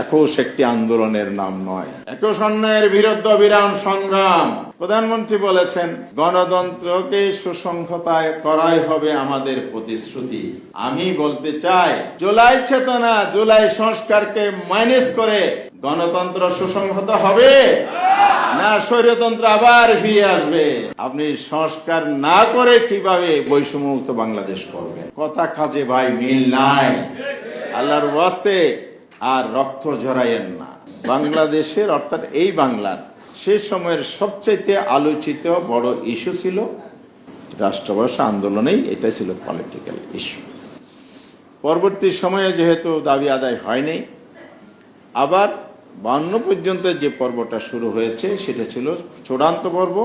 একুশ একটি আন্দোলনের নাম নয়, একুশ অন্যায়ের বিরুদ্ধে বিরাম সংগ্রাম। প্রধানমন্ত্রী বলেছেন গণতন্ত্রকে সুসংহতায় করাই হবে আমাদের প্রতিশ্রুতি। আমি বলতে চাই জুলাই চেতনা, জুলাই সংস্কারকে মাইনাস করে গণতন্ত্র সুসংহত হবে না স্বৈরতন্ত্র আবার ফিরে আসবে? আপনি সংস্কার না করে কিভাবে বৈষম্যমুক্ত বাংলাদেশ করবেন? কথা কাজে ভাই মিল নাই। আল্লাহর ওয়াস্তে আর রক্ত ঝরাইয়েন না। বাংলাদেশের অর্থাৎ এই বাংলার সেই সময়ের সবচেয়ে আলোচিত বড় ইস্যু ছিল রাষ্ট্রভাষা আন্দোলনেই, এটা ছিল পলিটিক্যাল ইস্যু। পরবর্তী সময়ে যেহেতু দাবি আদায় হয়নি, আবার 52 পর্যন্ত যে পর্বটা শুরু হয়েছে সেটা ছিল চূড়ান্ত পর্ব।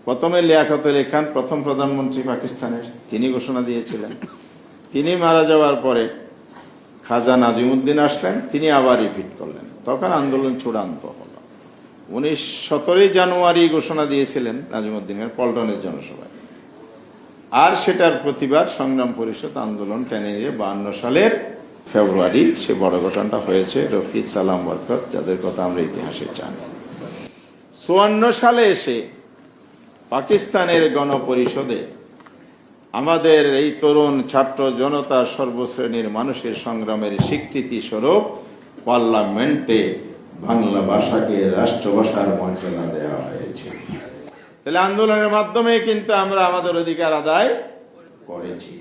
প্রথমে লিয়াকত আলী খান, প্রথম প্রধানমন্ত্রী পাকিস্তানের, তিনি ঘোষণা দিয়েছিলেন। তিনি মারা যাওয়ার পরে খাজা নাজিমুদ্দিন আসলেন, তিনি আবার রিপিট করলেন। তখন আন্দোলন চূড়ান্ত হলো। 17 জানুয়ারি ঘোষণা দিয়েছিলেন নাজিমুদ্দিনের পল্টনের জনসভায়, আর সেটার প্রতিবাদ সংগ্রাম পরিষদ আন্দোলন টেনে নিয়ে 52 সালের ফেব্রুয়ারি সে বড় ঘটনাটা হয়েছে। রফিক সালাম বরকত, যাদের কথা আমরা ইতিহাসে জানি। 54 সালে এসে পাকিস্তানের গণপরিষদে আমাদের এই তরুণ ছাত্র জনতার সর্বশ্রেণীর মানুষের সংগ্রামের স্বীকৃতি স্বরূপ পার্লামেন্টে বাংলা ভাষাকে রাষ্ট্রভাষার মর্যাদা দেওয়া হয়েছে। তাহলে আন্দোলনের মাধ্যমে কিন্তু আমরা আমাদের অধিকার আদায় করেছি।